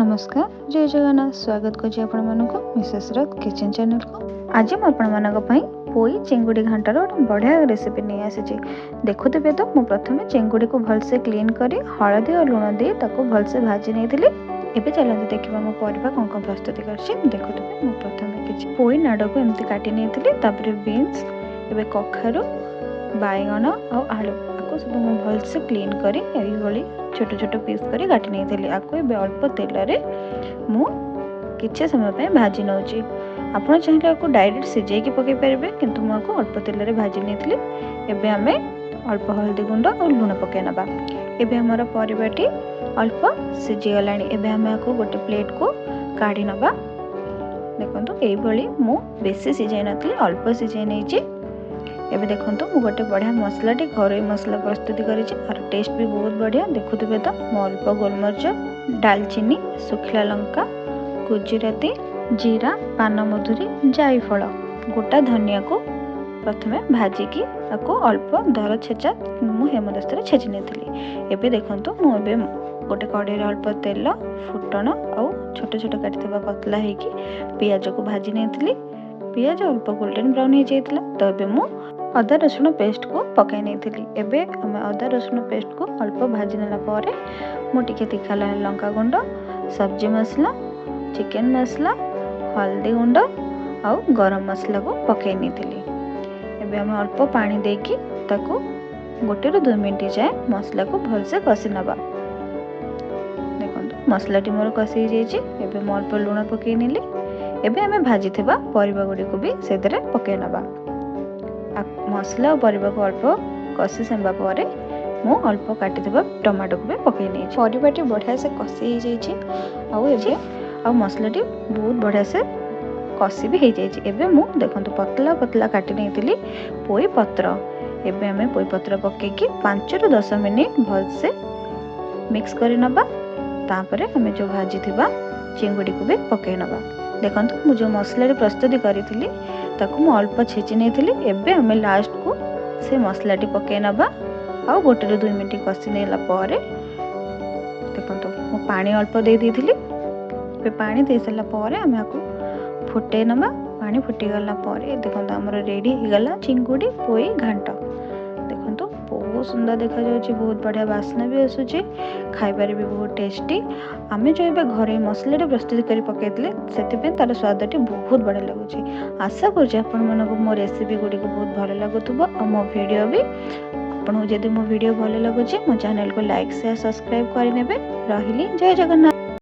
नमस्कार जय जगन्नाथ स्वागत करुँच मिसेस किचन चैनल को। आज मुझे पोई चिंगुड़ी घाटार गोटे बढ़िया रेसिपी नहीं आसी। देखुवे तो मुझे प्रथम चिंगुड़ी को भलसे क्लीन कर हलदी और लुण दे भलसे भाजी नहीं थी। एबे चलते देखा मो परिवा कौन कौन प्रस्तुति कर देखुवे। मुझे प्रथम कि पोई नाड़ को एमती काटी नहीं थी। बीन्स एबे कखारू बैगण और आलू आपको सब मुझे भलसे क्लीन कर छोट छोट पीस कर काटी नहीं थी। आपको अल्प तेल मु किसी समय भाजी नौ। आप चाहिए आपको डायरेक्ट सिझे पकई पारे किंतु मुझे अल्प तेल भाजी नहीं। एबे आमे अल्प हल्दी गुंड और लुण पकई नबा। एबे हमर परिवाटी अल्प सिझी गला। एबे आमे आपको गोटे प्लेट को काढ़ी नबा। देखो ये मु बेसी सिझाई नी अल्प सिझाई नहीं। एबे देखो मु गोटे बढ़िया मसलाटी घर मसला प्रस्तुति कर टेस्ट भी बहुत बढ़िया। देखुवे तो मु अल्प गोलमरिच डालचीनी सुखला लंका गुजराती जीरा पानमधुरी जायफल गोटा धनिया को प्रथमे भाजिकी अल्प दर छेचा मु हेमदस्ता छेची नहीं। एबे देखो मुझे गोटे कड़े अल्प तेल फुटण और छोट छोट काटी पतला होगी पियाज को भाजी नहीं। पियाज अल्प गोल्डन ब्राउन हो जाता तो ये मु अदा रसुण पेस्ट को पकई नहीं। एबे आम अदा रसुण पेस्ट को अल्प भाजी नेला पारे मुझे तीखा लंका गुंड सब्जी मसला चिकेन मसला हल्दी गुंड और गरम मसला को पकई नहीं। एबे आम अल्प पानी देकी ताको गोटे रू 2 मिनट जाए मसला को भलसे कषि नबा। देखो मसलाटी मोर कषि एबे मु अल्प लुण पकई नेली। एबे आमे भाजी थिबा परिबा गुडी को भी सेदरे पकई नबा। मसला और परिबा को अल्प कषि सारा पर मु अल्प काटी टमाटो को भी पकई नहीं। परिबाटी बढ़िया से कषि हो मसलाटी बहुत बढ़िया से कषि भी हो जाए। एबे मु देखो पतला पतला काटी नहीं पोई पत्र। एबे आमे पोई पत्र पकईकी 5 ରୁ 10 मिनिट भलसे मिक्स कर नबा। तापरे आमे जो भाजी थिबा चिंगुड़ी को भी पकई नबा। देखो मु जो मसला प्रस्तुति करी ताकू मु अल्प छेची नहीं। एबे आमे लास्ट को से मसलाटी पकई नबा आ गोटे रू 2 मिनिट कषि नेला पारे देखो मु पानी अल्प दे देइथिली। पे पानी दे सारा पारे आमे आकु फुटे नबा। पानी फुटी गला पारे देखो हमर रेडी हो गला चिंगुड़ी पोई घांट। देखो बहुत सुंदर देखा जाउची बहुत बढ़िया बास्ना भी आसुची खाइबारे भी बहुत टेस्टी। आमे जो एबे घरे मसला प्रस्तुत करी पकईतले सेतिपे तार स्वादटी बहुत बढ़िया लगुची। आशा करूँ आपण मानक मो रेसिपी गुडी को बहुत भल लगुथबो और मो वीडियो भी आपन जदि मो वीडियो भल लगुची मो चैनल को लाइक शेयर सब्सक्राइब करि नेबे। रहिली जय जगन्नाथ।